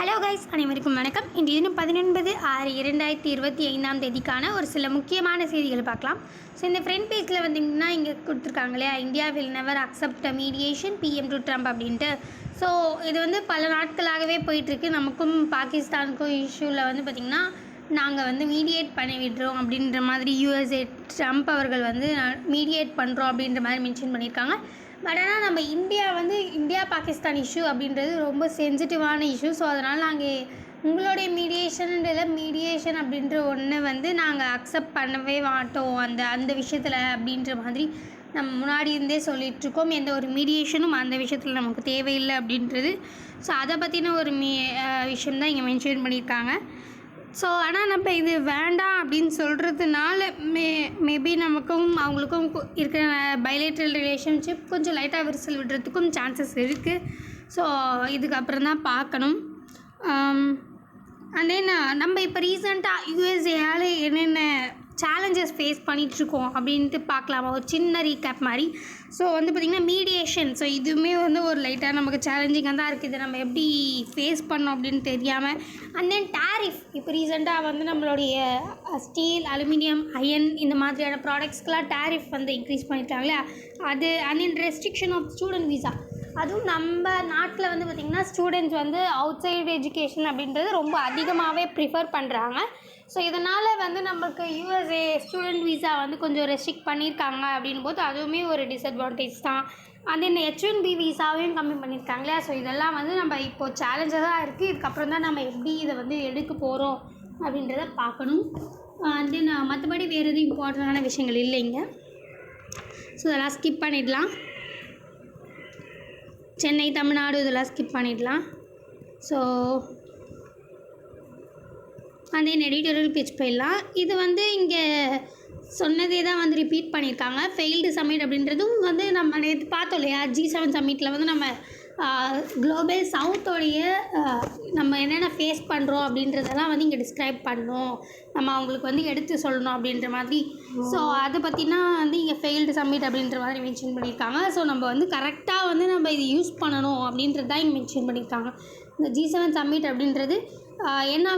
Hello guys, அனைவருக்கும் வணக்கம். இன்று தினம் 19/6/2025 ஒரு சில முக்கியமான செய்திகள் பார்க்கலாம். ஸோ இந்த ஃப்ரண்ட் பேஜில் வந்தீங்கன்னா இங்கே கொடுத்துருக்காங்க இல்லையா, India will never accept mediation PM to Trump அப்படின்ட்டு. ஸோ இது பல நாட்களாகவே போயிட்டுருக்கு. நமக்கும் பாகிஸ்தானுக்கும் இஷ்யூவில் பார்த்திங்கன்னா நாங்கள் மீடியேட் பண்ணி விடுறோம் அப்படின்ற மாதிரி யூஎஸ்ஏ ட்ரம்ப் அவர்கள் மீடியேட் பண்ணுறோம் அப்படின்ற மாதிரி மென்ஷன் பண்ணியிருக்காங்க. பட் ஆனால் நம்ம இந்தியா பாகிஸ்தான் இஷ்யூ அப்படின்றது ரொம்ப சென்சிட்டிவான இஷ்யூ. ஸோ அதனால் நாங்கள் உங்களுடைய மீடியேஷன் அப்படின்ற ஒன்று நாங்கள் அக்செப்ட் பண்ணவே மாட்டோம் அந்த விஷயத்தில் அப்படின்ற மாதிரி நம்ம முன்னாடி இருந்தே சொல்லிகிட்ருக்கோம். எந்த ஒரு மீடியேஷனும் அந்த விஷயத்தில் நமக்கு தேவையில்லை அப்படின்றது. ஸோ அதை பற்றின ஒரு விஷயம்தான் இங்கே மென்ஷன் பண்ணியிருக்காங்க. ஸோ ஆனால் நம்ம இது வேண்டாம் அப்படின்னு சொல்கிறதுனால மேபி நமக்கும் அவங்களுக்கும் இருக்கிற பைலேட்ரல் ரிலேஷன்ஷிப் கொஞ்சம் லைட்டாக விரிசல் விடுறதுக்கும் சான்சஸ் இருக்குது. ஸோ இதுக்கப்புறம் தான் பார்க்கணும். அண்ட் தென் நம்ம இப்போ ரீசெண்டாக யூஎஸ்ஏயால் என்னென்ன சேலஞ்சஸ் ஃபேஸ் பண்ணிகிட்ருக்கோம் அப்படின்ட்டு பார்க்கலாமா, ஒரு சின்ன ரீகேப் மாதிரி. ஸோ பார்த்திங்கன்னா மீடியேஷன், ஸோ இதுவுமே ஒரு லைட்டாக நமக்கு சேலஞ்சிங்காக தான் இருக்குது. இதை நம்ம எப்படி ஃபேஸ் பண்ணோம் அப்படின்னு தெரியாமல். அண்ட் தென் டேரிஃப், இப்போ ரீசெண்டாக நம்மளுடைய ஸ்டீல், அலுமினியம், அயன் இந்த மாதிரியான ப்ராடக்ட்ஸ்க்கெலாம் டேரிஃப் இன்க்ரீஸ் பண்ணியிருக்காங்களே அது. And then restriction of student visa, அதுவும் நம்ம நாட்டில் பார்த்திங்கன்னா ஸ்டூடெண்ட்ஸ் அவுட் சைடு எஜுகேஷன் அப்படின்றது ரொம்ப அதிகமாகவே ப்ரிஃபர் பண்ணுறாங்க. ஸோ இதனால் நம்மளுக்கு யூஎஸ்ஏ ஸ்டூடெண்ட் விசா கொஞ்சம் ரெஸ்ட்ரிக்ட் பண்ணியிருக்காங்க அப்படின் போது அதுவுமே ஒரு டிஸ்அட்வான்டேஜ் தான். அது என்ன H1B விசாவையும் கம்மி பண்ணியிருக்காங்களே. ஸோ இதெல்லாம் நம்ம இப்போது சேலஞ்சாக தான் இருக்குது. இதுக்கப்புறம் தான் நம்ம எப்படி இதை எடுக்க போகிறோம் அப்படின்றத பார்க்கணும். தென் மற்றபடி வேறு எதுவும் இம்பார்ட்டண்டான விஷயங்கள் இல்லைங்க. ஸோ இதெல்லாம் ஸ்கிப் பண்ணிடலாம். சென்னை, தமிழ்நாடு இதெல்லாம் ஸ்கிப் பண்ணிடலாம். ஸோ அந்த எடிட்டோரியல் பேஜ் போயிடலாம். இது இங்கே சொன்னதே தான் ரிப்பீட் பண்ணியிருக்காங்க. ஃபெயில்டு சம்மிட் அப்படின்றதும் நம்ம நேற்று பார்த்தோம் இல்லையா, G7 சம்மிட்டில் நம்ம குளோபல் சவுத்தோடைய நம்ம என்னென்ன ஃபேஸ் பண்ணுறோம் அப்படின்றதெல்லாம் இங்கே டிஸ்கிரைப் பண்ணணும், நம்ம அவங்களுக்கு எடுத்து சொல்லணும் அப்படின்ற மாதிரி. ஸோ அதை பற்றினா இங்கே ஃபெயில்டு சம்மிட் அப்படின்ற மாதிரி மென்ஷன் பண்ணியிருக்காங்க. ஸோ நம்ம கரெக்டாக நம்ம இது யூஸ் பண்ணணும் அப்படின்றது தான் இங்கே மென்ஷன் பண்ணியிருக்காங்க. இந்த G7 சம்மிட் அப்படின்றது ஏன்னா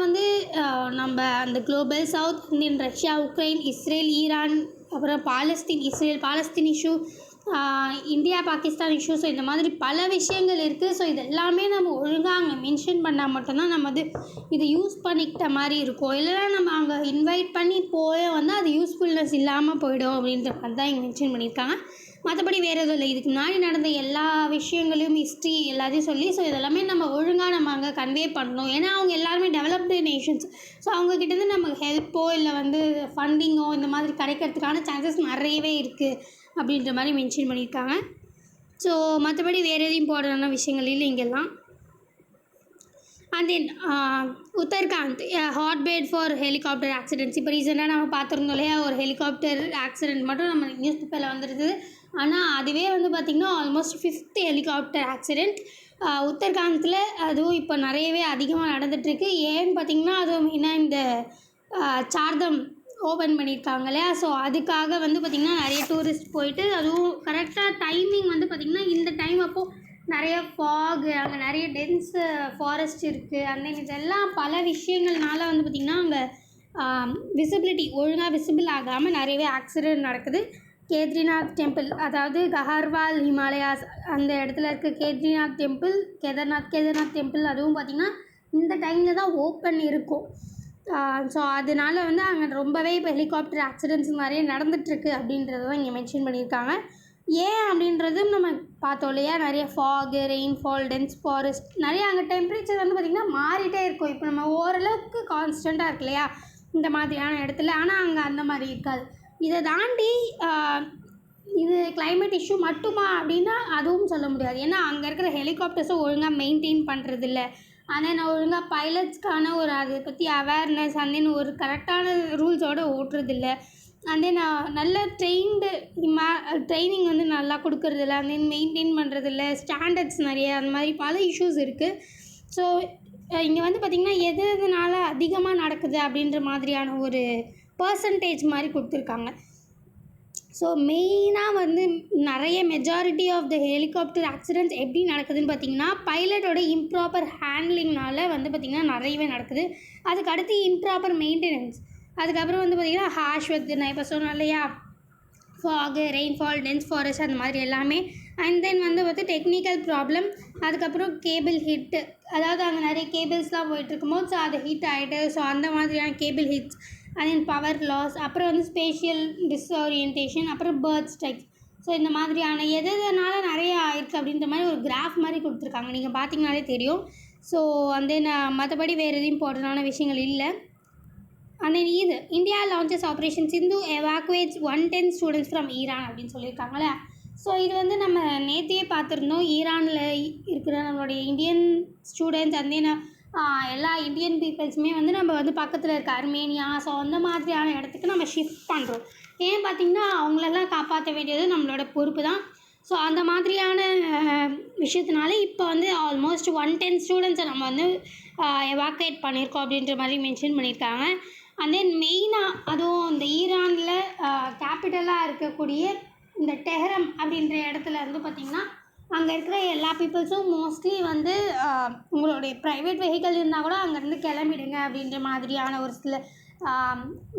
நம்ம அந்த global south, Indian, Russia, Ukraine, Israel, Iran, அப்புறம் Palestine issue, India Pakistan issue, so இந்த மாதிரி பல விஷயங்கள் இருக்குது. ஸோ இது எல்லாமே நம்ம ஒழுங்காக அங்கே மென்ஷன் பண்ணால் மட்டும்தான் நம்ம இதை யூஸ் பண்ணிக்கிட்ட மாதிரி இருக்கும். இல்லைனா நம்ம அங்கே இன்வைட் பண்ணி போய் அது யூஸ்ஃபுல்னஸ் இல்லாமல் போயிடும் அப்படின்ற மாதிரி தான் இங்கே மென்ஷன் பண்ணியிருக்காங்க. மற்றபடி வேறு எதுவும் இல்லை. இதுக்கு முன்னாடி நடந்த எல்லா விஷயங்களையும் ஹிஸ்ட்ரி எல்லாத்தையும் சொல்லி ஸோ இதெல்லாமே நம்ம ஒழுங்காக நம்ம அங்கே கன்வே பண்ணணும். ஏன்னா அவங்க எல்லாருமே டெவலப்டு நேஷன்ஸ். ஸோ அவங்கக்கிட்டேருந்து நமக்கு ஹெல்ப்போ இல்லை ஃபண்டிங்கோ இந்த மாதிரி கிடைக்கிறதுக்கான சான்சஸ் நிறையவே இருக்குது அப்படின்ற மாதிரி மென்ஷன் பண்ணியிருக்காங்க. ஸோ மற்றபடி வேறு எதுவும் இம்பார்ட்டண்டான விஷயங்கள் இல்லை இங்கெல்லாம். And then Uttarakhand had bad for helicopter accidents. இப்போ ரீசெண்டாக நம்ம பார்த்துருந்தோம் இல்லையா, ஒரு ஹெலிகாப்டர் ஆக்சிடெண்ட் மட்டும் நம்ம நியூஸ் பேப்பரில் வந்துருது. ஆனால் அதுவே பார்த்திங்கன்னா ஆல்மோஸ்ட் 5th ஹெலிகாப்டர் ஆக்சிடெண்ட் உத்தரகாண்டில். அதுவும் இப்போ நிறையவே அதிகமாக நடந்துகிட்ருக்கு. ஏன்னு பார்த்திங்கன்னா அதுவும் மெயினாக இந்த சார்தம் ஓப்பன் பண்ணியிருக்காங்க இல்லையா. ஸோ அதுக்காக பார்த்திங்கன்னா நிறைய டூரிஸ்ட் போயிட்டு, அதுவும் கரெக்டாக டைமிங் பார்த்திங்கன்னா இந்த டைம் அப்போது நிறைய ஃபாக், அங்கே நிறைய டென்ஸ் ஃபாரஸ்ட் இருக்குது. அந்த இதெல்லாம் பல விஷயங்கள்னால பார்த்திங்கன்னா அங்கே விசிபிலிட்டி ஒழுங்காக விசிபிள் ஆகாமல் நிறையவே ஆக்சிடெண்ட் நடக்குது. கேத்ரிநாத் டெம்பிள், அதாவது கஹர்வால் ஹிமாலயாஸ் அந்த இடத்துல இருக்க கேத்ரிநாத் டெம்பிள், கேதார்நாத் டெம்பிள், அதுவும் பார்த்திங்கன்னா இந்த டைமில் தான் ஓப்பன் இருக்கும். ஸோ அதனால் அங்கே ரொம்பவே இப்போ ஹெலிகாப்டர் ஆக்சிடெண்ட்ஸ் நிறைய நடந்துகிட்ருக்கு அப்படின்றது தான் இங்கே மென்ஷன் பண்ணியிருக்காங்க. ஏன் அப்படின்றதும் நம்ம பார்த்தோம் இல்லையா, நிறைய ஃபாகு, ரெயின்ஃபால், டென்ஸ் ஃபாரஸ்ட், நிறைய அங்கே டெம்பரேச்சர் பார்த்திங்கன்னா மாறிட்டே இருக்கும். இப்போ நம்ம ஓரளவுக்கு கான்ஸ்டண்ட்டாக இருக்கு இல்லையா இந்த மாதிரியான இடத்துல, ஆனால் அங்கே அந்த மாதிரி இருக்காது. இதை தாண்டி இது கிளைமேட் இஷ்யூ மட்டுமா அப்படின்னா அதுவும் சொல்ல முடியாது. ஏன்னா அங்கே இருக்கிற ஹெலிகாப்டர்ஸை ஒழுங்காக மெயின்டைன் பண்ணுறதில்ல. ஆனால் நான் ஒழுங்காக பைலட்ஸ்க்கான ஒரு அதை பற்றி அவேர்னஸ் அண்ட் ஒரு கரெக்டான ரூல்ஸோடு ஓட்டுறதில்ல. அண்ட் தென் நல்ல ட்ரைனிங் நல்லா கொடுக்கறதில்ல. அண்ட் தென் மெயின்டைன் பண்ணுறதில்ல, ஸ்டாண்டர்ட்ஸ் நிறைய அந்த மாதிரி பல இஷ்யூஸ் இருக்குது. ஸோ இங்கே பார்த்திங்கன்னா எதுனால அதிகமாக நடக்குது அப்படின்ற மாதிரியான ஒரு பர்சன்டேஜ் மாதிரி கொடுத்துருக்காங்க. ஸோ மெயினாக வந்து நிறைய majority of the helicopter accidents எப்படி நடக்குதுன்னு பார்த்தீங்கன்னா பைலட்டோட இம்ப்ராப்பர் ஹேண்ட்லிங்னால வந்து பார்த்திங்கன்னா நிறையவே நடக்குது. அதுக்கு அடுத்து இம்ப்ராப்பர் மெயின்டெனன்ஸ், அதுக்கப்புறம் வந்து பார்த்திங்கன்னா ஹார்ஷ் வெதர், நான் இப்போ சொன்னேன் இல்லையா, ஃபாகு, ரெயின்ஃபால், டென்ஸ் ஃபாரஸ்ட் அந்த மாதிரி எல்லாமே. அண்ட் தென் வந்து பார்த்து டெக்னிக்கல் ப்ராப்ளம், அதுக்கப்புறம் கேபிள் ஹிட்டு, அதாவது அங்கே நிறைய கேபிள்ஸ்லாம் போயிட்டுருக்கும்போது ஸோ அது ஹிட் ஆகிட்டு, ஸோ அந்த மாதிரியான cable hits, and then power loss, அப்புறம் வந்து ஸ்பேஷியல் டிஸ்ஓரியன்டேஷன், அப்புறம் பேர்ட் ஸ்ட்ரைக்ஸ். ஸோ இந்த மாதிரியான எதுனால நிறைய ஆயிருக்கு அப்படின்ற மாதிரி ஒரு கிராஃப் மாதிரி கொடுத்துருக்காங்க, நீங்கள் பார்த்தீங்கனாலே தெரியும். ஸோ அண்ட் தென் மற்றபடி வேறு எதுவும் இம்பார்ட்டண்டான விஷயங்கள் இல்லை. அண்ட் தென் இது India launches operation Sindhu evacuates 110 students from Iran அப்படின்னு சொல்லியிருக்காங்களே. ஸோ இது வந்து நம்ம நேற்றையே பார்த்துருந்தோம், ஈரானில் இருக்கிற நம்மளுடைய இந்தியன் ஸ்டூடெண்ட்ஸ் அண்ட் தென் எல்லா இந்தியன் பீப்புள்ஸுமே வந்து நம்ம வந்து பக்கத்தில் இருக்க அர்மேனியா, ஸோ அந்த மாதிரியான இடத்துக்கு நம்ம ஷிஃப்ட் பண்ணுறோம். ஏன் பார்த்திங்கன்னா அவங்களெல்லாம் காப்பாற்ற வேண்டியது நம்மளோட பொறுப்பு தான். ஸோ அந்த மாதிரியான விஷயத்தினால இப்போ வந்து ஆல்மோஸ்ட் 110 ஸ்டூடெண்ட்ஸை நம்ம வந்து எவாக்குவேட் பண்ணியிருக்கோம் அப்படின்ற மாதிரி மென்ஷன் பண்ணியிருக்காங்க. அண்ட் தென் மெயினாக அதுவும் இந்த ஈரானில் கேபிட்டலாக இருக்கக்கூடிய இந்த டெஹரம் அப்படின்ற இடத்துல வந்து பார்த்திங்கன்னா அங்கே இருக்கிற எல்லா பீப்புள்ஸும் மோஸ்ட்லி வந்து உங்களுடைய ப்ரைவேட் வெஹிக்கிள் இருந்தால் கூட அங்கேருந்து கிளம்பிடுங்க அப்படின்ற மாதிரியான ஒரு சில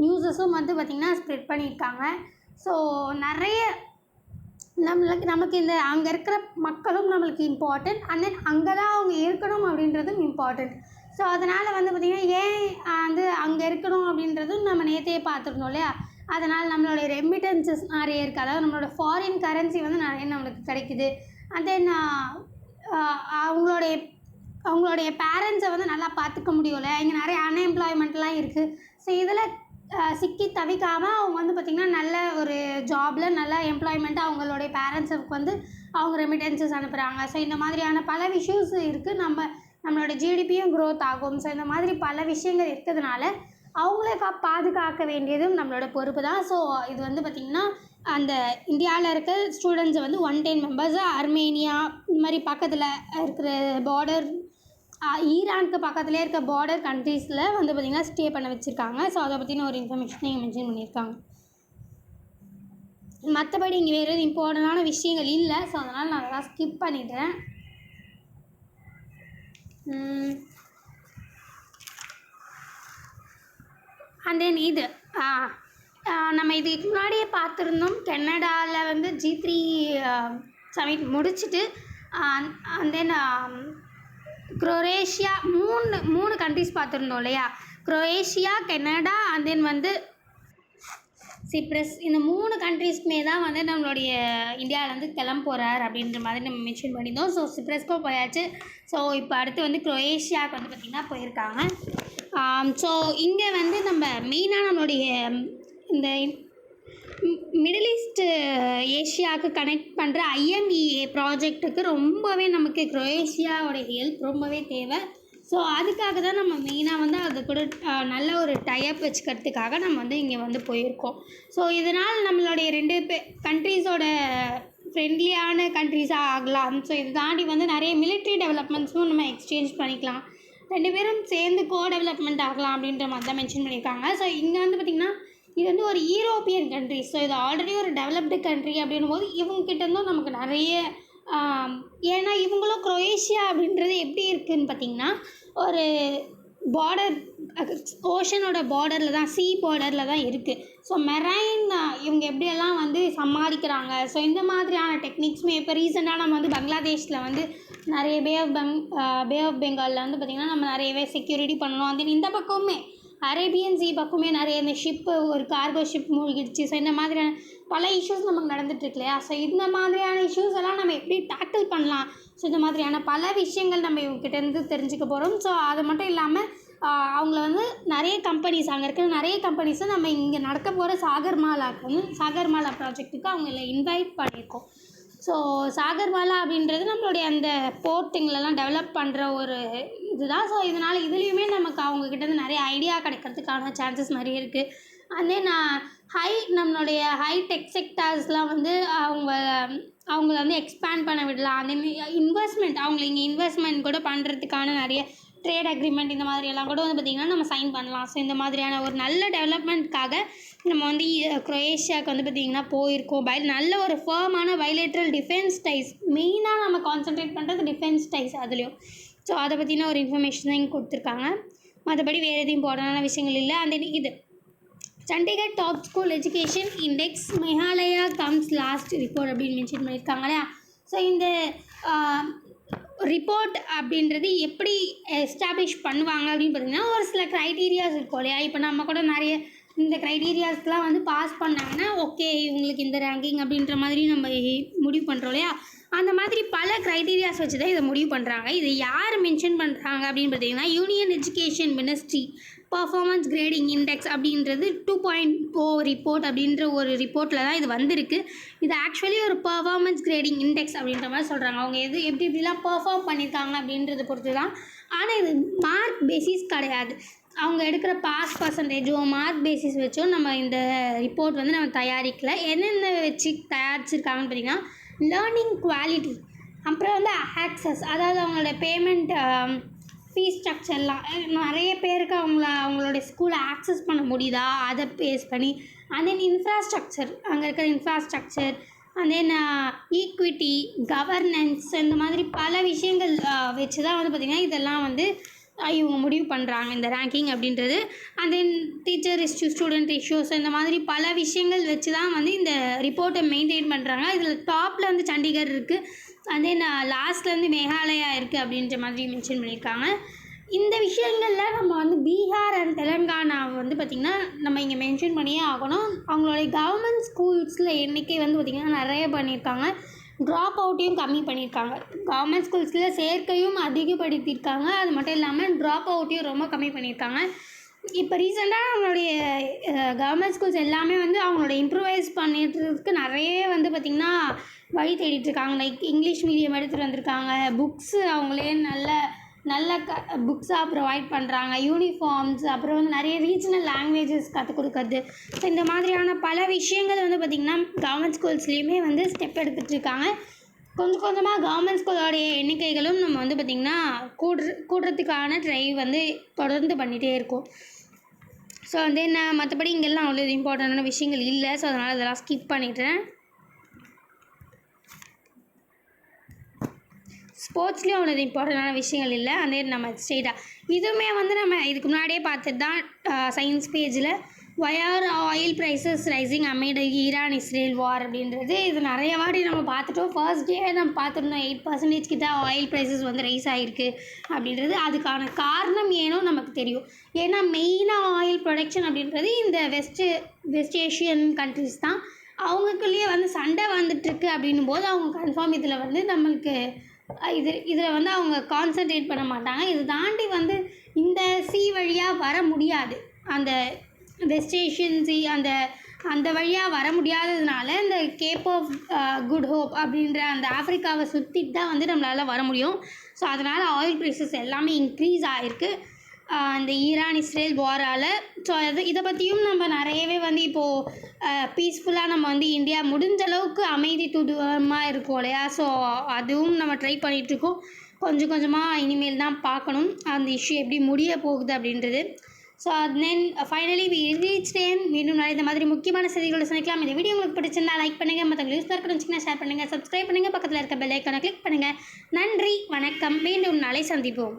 நியூஸஸும் வந்து பார்த்திங்கன்னா ஸ்ப்ரெட் பண்ணியிருக்காங்க. ஸோ நிறைய நமக்கு இந்த அங்கே இருக்கிற மக்களும் நம்மளுக்கு இம்பார்ட்டண்ட், அண்ட் தென் அங்கே தான் அவங்க இருக்கணும் அப்படின்றதும் இம்பார்ட்டண்ட். ஸோ அதனால் வந்து பார்த்திங்கன்னா ஏன் வந்து அங்கே இருக்கணும் அப்படின்றதும் நம்ம நேற்றே பார்த்துருந்தோம் இல்லையா. அதனால் நம்மளுடைய ரெமிட்டன்சஸ் நிறைய இருக்குது, அதாவது நம்மளோட ஃபாரின் கரன்சி வந்து நிறைய நம்மளுக்கு கிடைக்குது. அண்ட் தென் அவங்களுடைய பேரண்ட்ஸை வந்து நல்லா பார்த்துக்க முடியல, இங்கே நிறைய அன்எம்ப்ளாய்மெண்ட்லாம் இருக்குது. ஸோ இதில் சிக்கி தவிக்காமல் அவங்க வந்து பார்த்திங்கன்னா நல்ல ஒரு ஜாபில் நல்ல எம்ப்ளாய்மெண்ட்டாக அவங்களுடைய பேரண்ட்ஸுக்கு வந்து அவங்க ரெமிட்டன்சஸ் அனுப்புகிறாங்க. ஸோ இந்த மாதிரியான பல இஷ்யூஸ் இருக்குது. நம்மளோட ஜிடிபியும் க்ரோத் ஆகும். ஸோ இந்த மாதிரி பல விஷயங்கள் இருக்கிறதுனால அவங்கள பாதுகாக்க வேண்டியதும் நம்மளோட பொறுப்பு தான். ஸோ இது வந்து பார்த்திங்கன்னா அந்த இந்தியாவில் இருக்க ஸ்டூடெண்ட்ஸை வந்து 110 மெம்பர்ஸை அர்மேனியா இந்த மாதிரி பக்கத்தில் இருக்கிற பார்டர், ஈரானுக்கு பக்கத்துலேயே இருக்க பார்டர் கண்ட்ரீஸில் வந்து பார்த்திங்கன்னா ஸ்டே பண்ண வச்சுருக்காங்க. ஸோ அதை பற்றின ஒரு இன்ஃபர்மேஷனை இங்கே மென்ஷன் பண்ணியிருக்காங்க. மற்றபடி இங்கே வேறு எதுவும் இம்பார்ட்டண்டான விஷயங்கள் இல்லை. ஸோ அதனால் நான் அதெல்லாம் ஸ்கிப் பண்ணிடுறேன். அண்ட் தென் இது நம்ம இதுக்கு முன்னாடியே பார்த்துருந்தோம், கனடாவில் வந்து G3 சமிட் முடிச்சுட்டு அண்ட் தென் குரோவேஷியா மூணு கண்ட்ரிஸ் பார்த்துருந்தோம் இல்லையா, குரோவேஷியா, கனடா அண்ட் தென் வந்து சிப்ரஸ். இந்த 3 கண்ட்ரீஸ்க்குமே தான் வந்து நம்மளுடைய இந்தியாவிலேருந்து கிளம்ப போகிறார் அப்படின்ற மாதிரி நம்ம மென்ஷன் பண்ணியிருந்தோம். ஸோ சிப்ரஸ்க்கும் போயாச்சு. ஸோ இப்போ அடுத்து வந்து குரோவேஷியாவுக்கு வந்து பார்த்திங்கன்னா போயிருக்காங்க. ஸோ இங்கே வந்து நம்ம மெயினாக நம்மளுடைய இந்த மிடில் ஈஸ்ட் ஏஷியாவுக்கு கனெக்ட் பண்ணுற IMEA ப்ராஜெக்ட்டுக்கு ரொம்பவே நமக்கு குரோவேஷியாவோடைய ஹெல்ப் ரொம்பவே தேவை. ஸோ அதுக்காக தான் நம்ம மெயினாக வந்து அது கூட நல்ல ஒரு டைப் வச்சுக்கிறதுக்காக நம்ம வந்து இங்கே வந்து போயிருக்கோம். ஸோ இதனால் நம்மளுடைய 2 கண்ட்ரீஸோட ஃப்ரெண்ட்லியான கண்ட்ரீஸாக ஆகலாம். ஸோ இதை தாண்டி வந்து நிறைய மிலிட்ரி டெவலப்மெண்ட்ஸும் நம்ம எக்ஸ்சேஞ்ச் பண்ணிக்கலாம், 2 பேரும் சேர்ந்து டெவலப்மெண்ட் ஆகலாம் அப்படின்ற மாதிரி தான் மென்ஷன் பண்ணியிருக்காங்க. ஸோ இங்கே வந்து பார்த்திங்கன்னா இது வந்து ஒரு யூரோப்பியன் கண்ட்ரி. ஸோ இது ஆல்ரெடி ஒரு டெவலப்டு கண்ட்ரி அப்படின்னும் போது இவங்ககிட்டேருந்தும் நமக்கு நிறைய ஏன்னா இவங்களும் குரோவேஷியா அப்படின்றது எப்படி இருக்குதுன்னு பார்த்திங்கன்னா ஒரு பார்டர், ஓஷனோட பார்டரில் தான், சி பார்டரில் தான் இருக்குது. ஸோ மெரைன் இவங்க எப்படியெல்லாம் வந்து சமாளிக்கிறாங்க. ஸோ இந்த மாதிரியான டெக்னிக்ஸுமே இப்போ ரீசெண்டாக நம்ம வந்து பங்களாதேஷில் வந்து நிறைய பே ஆஃப் பெங்காலில் வந்து பார்த்திங்கன்னா நம்ம நிறையவே செக்யூரிட்டி பண்ணணும். அது இந்த பக்கமே அரேபியன் சி பக்கமே நிறைய இந்த ஷிப்பு, ஒரு கார்கோ ஷிப் மூழ்கிடுச்சு. ஸோ இந்த மாதிரியான பல இஷ்யூஸ் நமக்கு நடந்துகிட்ருக்கு இல்லையா. ஸோ இந்த மாதிரியான இஷ்யூஸ் எல்லாம் நம்ம எப்படி டேக்கிள் பண்ணலாம், ஸோ இந்த மாதிரியான பல விஷயங்கள் நம்ம இவங்ககிட்டேருந்து தெரிஞ்சுக்க போகிறோம். ஸோ அது மட்டும் இல்லாமல் அவங்கள வந்து நிறைய கம்பெனிஸ், அங்கே இருக்கிற நிறைய கம்பெனிஸை நம்ம இங்கே நடக்க போகிற சாகர்மாலா ப்ராஜெக்ட்டுக்கு அவங்கள இன்வைட் பண்ணியிருக்கோம். ஸோ சாகர்மாலா அப்படின்றது நம்மளுடைய அந்த போர்ட்டுங்களெல்லாம் டெவலப் பண்ணுற ஒரு இதுதான். ஸோ இதனால் இதுலேயுமே நமக்கு அவங்கக்கிட்டேருந்து நிறைய ஐடியா கிடைக்கிறதுக்கான சான்சஸ் நிறைய இருக்குது. அண்ட் தென் நம்மளுடைய ஹை டெக் செக்டார்ஸ்லாம் வந்து அவங்கள வந்து எக்ஸ்பேண்ட் பண்ண விடலாம். அதே இன்வெஸ்ட்மெண்ட், அவங்கள இங்கே இன்வெஸ்ட்மெண்ட் கூட பண்ணுறதுக்கான நிறைய ட்ரேட் அக்ரிமெண்ட் இந்த மாதிரியெல்லாம் கூட வந்து பார்த்திங்கன்னா நம்ம சைன் பண்ணலாம். ஸோ இந்த மாதிரியான ஒரு நல்ல டெவலப்மெண்ட்காக நம்ம வந்து குரோயேஷியாவுக்கு வந்து பார்த்திங்கன்னா போயிருக்கோம். நல்ல ஒரு ஃபர்மான பைலேட்ரல் டிஃபென்ஸ் டைஸ், மெயினாக நம்ம கான்சன்ட்ரேட் பண்ணுறது டிஃபென்ஸ் டைஸ் அதுலேயும். ஸோ அதை பற்றின ஒரு இன்ஃபர்மேஷன் தான் இங்கே கொடுத்துருக்காங்க. மற்றபடி வேறு எதுவும் இம்பார்ட்டண்டான விஷயங்கள் இல்லை. அந்த இது Chandigarh top school education index Meghalaya comes last report அப்படின்னு மென்ஷன் பண்ணியிருக்காங்க இல்லையா. ஸோ இந்த ரிப்போர்ட் அப்படின்றது எப்படி எஸ்டாப்ளிஷ் பண்ணுவாங்க அப்படின்னு பார்த்தீங்கன்னா, ஒரு சில க்ரைட்டீரியாஸ் இருக்கும் இல்லையா. இப்போ நம்ம கூட நிறைய இந்த க்ரைட்டீரியாஸ்க்கெலாம் வந்து பாஸ் பண்ணாங்கன்னா ஓகே இவங்களுக்கு இந்த ரேங்கிங் அப்படின்ற மாதிரி நம்ம முடிவு பண்ணுறோம் இல்லையா. அந்த மாதிரி பல க்ரைட்டீரியாஸ் வச்சு தான் இதை முடிவு பண்ணுறாங்க. இதை யார் மென்ஷன் பண்ணுறாங்க அப்படின்னு பார்த்தீங்கன்னா, union education ministry performance grading index அப்படின்றது 2.0 ரிப்போர்ட் அப்படின்ற ஒரு ரிப்போர்ட்டில் தான் இது வந்திருக்கு. இது ஆக்சுவலி ஒரு பர்ஃபார்மன்ஸ் கிரேடிங் இண்டெக்ஸ் அப்படின்ற மாதிரி சொல்கிறாங்க. அவங்க எப்படிலாம் பர்ஃபார்ம் பண்ணியிருக்காங்க அப்படின்றத பொறுத்து தான். ஆனால் இது மார்க் பேசிஸ் கிடையாது. அவங்க எடுக்கிற பாஸ் பர்சன்டேஜோ மார்க் பேசிஸ் வச்சோ நம்ம இந்த ரிப்போர்ட் வந்து நம்ம தயாரிக்கலை. என்னென்ன வச்சு தயாரிச்சிருக்காங்கன்னு பார்த்திங்கன்னா, லேர்னிங் குவாலிட்டி, அப்புறம் வந்து ஆக்சஸ், அதாவது அவங்களோட பேமெண்ட் ஃபீஸ் ஸ்ட்ரக்சர்லாம் நிறைய பேருக்கு அவங்களோட ஸ்கூலை ஆக்சஸ் பண்ண முடியுதா அதை பேஸ் பண்ணி, அண்ட் தென் இன்ஃப்ராஸ்ட்ரக்சர், அங்கே இருக்கிற infrastructure, and then equity, governance, இந்த மாதிரி பல விஷயங்கள் வச்சு தான் வந்து பார்த்திங்கன்னா இதெல்லாம் வந்து இவங்க முடிவு பண்ணுறாங்க இந்த ரேங்கிங் அப்படின்றது. And then teacher issue, student issues, இந்த மாதிரி பல விஷயங்கள் வச்சு தான் வந்து இந்த ரிப்போர்ட்டை மெயின்டைன் பண்ணுறாங்க. இதில் டாப்பில் வந்து சண்டிகர் இருக்குது, அண்ட் தென் லாஸ்ட்டில் வந்து மேகாலயா இருக்குது அப்படின்ற மாதிரி மென்ஷன் பண்ணியிருக்காங்க. இந்த விஷயங்களில் நம்ம வந்து பீகார் அண்ட் தெலுங்கானா வந்து பார்த்திங்கன்னா நம்ம இங்கே மென்ஷன் பண்ணியே ஆகணும். அவங்களுடைய கவர்மெண்ட் ஸ்கூல்ஸில் எண்ணிக்கை வந்து பார்த்திங்கன்னா நிறைய பண்ணியிருக்காங்க. ட்ராப் அவுட்டையும் கம்மி பண்ணியிருக்காங்க. கவர்மெண்ட் ஸ்கூல்ஸில் சேர்க்கையும் அதிகப்படுத்தியிருக்காங்க. அது மட்டும் இல்லாமல் ட்ராப் அவுட்டையும் ரொம்ப கம்மி பண்ணியிருக்காங்க. இப்போ ரீசெண்டாக அவங்களுடைய கவர்மெண்ட் ஸ்கூல்ஸ் எல்லாமே வந்து அவங்களோட இம்ப்ரூவைஸ் பண்ணிட்டுருக்கு நிறைய வந்து பார்த்திங்கன்னா வழி தேடிட்டுருக்காங்க. லைக் இங்கிலீஷ் மீடியம் எடுத்துகிட்டு வந்திருக்காங்க. புக்ஸு அவங்களே நல்ல புக்ஸாக ப்ரொவைட் பண்ணுறாங்க. யூனிஃபார்ம்ஸ், அப்புறம் வந்து நிறைய ரீஜனல் லாங்குவேஜஸ் கற்றுக் கொடுக்குறது. ஸோ இந்த மாதிரியான பல விஷயங்கள் வந்து பார்த்திங்கன்னா கவர்மெண்ட் ஸ்கூல்ஸ்லேயுமே வந்து ஸ்டெப் எடுத்துகிட்ருக்காங்க. கொஞ்சம் கொஞ்சமாக கவர்மெண்ட் ஸ்கூலோடைய எண்ணிக்கைகளும் நம்ம வந்து பார்த்திங்கன்னா கூடுறதுக்கான ட்ரை வந்து தொடர்ந்து பண்ணிகிட்டே இருக்கோம். ஸோ வந்து நான் மற்றபடி இங்கெல்லாம் அவ்வளோ இம்பார்ட்டண்டான விஷயங்கள் இல்லை. ஸோ அதனால் இதெல்லாம் ஸ்கிப் பண்ணிட்டேன். ஸ்போர்ட்ஸ்லேயும் அவ்வளோ இம்பார்ட்டண்டான விஷயங்கள் இல்லை. அதே நம்ம ஸ்டேட்டாக இதுவுமே வந்து நம்ம இதுக்கு முன்னாடியே பார்த்துட்டு தான் சயின்ஸ் பேஜில் why are oil prices rising amid Iran Israel war அப்படின்றது இது நிறைய வாட்டி நம்ம பார்த்துட்டோம். ஃபர்ஸ்ட் டே நம்ம பார்த்துருந்தோம் 8% கிட்ட ஆயில் ப்ரைஸஸ் வந்து ரைஸ் ஆகிருக்கு அப்படின்றது. அதுக்கான காரணம் ஏனோ நமக்கு தெரியும். ஏன்னா மெயினாக ஆயில் ப்ரொடக்ஷன் அப்படின்றது இந்த வெஸ்ட் ஏஷியன் கண்ட்ரிஸ் தான். அவங்களுக்குள்ளேயே வந்து சண்டை வந்துட்டுருக்கு அப்படின்னும் போது அவங்க கன்ஃபார்ம் இதில் வந்து நம்மளுக்கு இதில் வந்து அவங்க கான்சன்ட்ரேட் பண்ண மாட்டாங்க. இது தாண்டி வந்து இந்த வழியாக வர முடியாது. அந்த வெஸ்ட் ஏஷியன் அந்த வழியாக வர முடியாததுனால இந்த கேப் ஆஃப் குட் ஹோப் அப்படின்ற அந்த ஆஃப்ரிக்காவை சுற்றிட்டு தான் வந்து நம்மளால் வர முடியும். ஸோ அதனால் ஆயில் ப்ரைஸஸ் எல்லாமே இன்க்ரீஸ் ஆகிருக்கு இந்த ஈரான் இஸ்ரேல் வாரால். ஸோ இதை பற்றியும் நம்ம நிறையவே வந்து இப்போது பீஸ்ஃபுல்லாக நம்ம வந்து இந்தியா முடிஞ்ச அளவுக்கு அமைதி தூதுவமாக இருக்கோம் இல்லையா. ஸோ அதுவும் நம்ம ட்ரை பண்ணிகிட்ருக்கோம். கொஞ்சம் கொஞ்சமாக இனிமேல் தான் பார்க்கணும் அந்த இஷ்யூ எப்படி முடிய போகுது அப்படின்றது. So then finally reach time. மீண்டும் நாளை இந்த மாதிரி முக்கியமான செய்திகளை சந்திக்கலாம். இந்த வீடியோ உங்களுக்கு பிடிச்சிருந்தா லைக் பண்ணுங்கள், மற்றவங்க யூஸ் இருக்கணும்னு ஷேர் பண்ணுங்கள், சப்ஸ்கிரைப் பண்ணுங்கள், பக்கத்தில் இருக்க பெல் ஐக்கானை கிளிக் பண்ணுங்கள். நன்றி, வணக்கம். மீண்டும் நாளை சந்திப்போம்.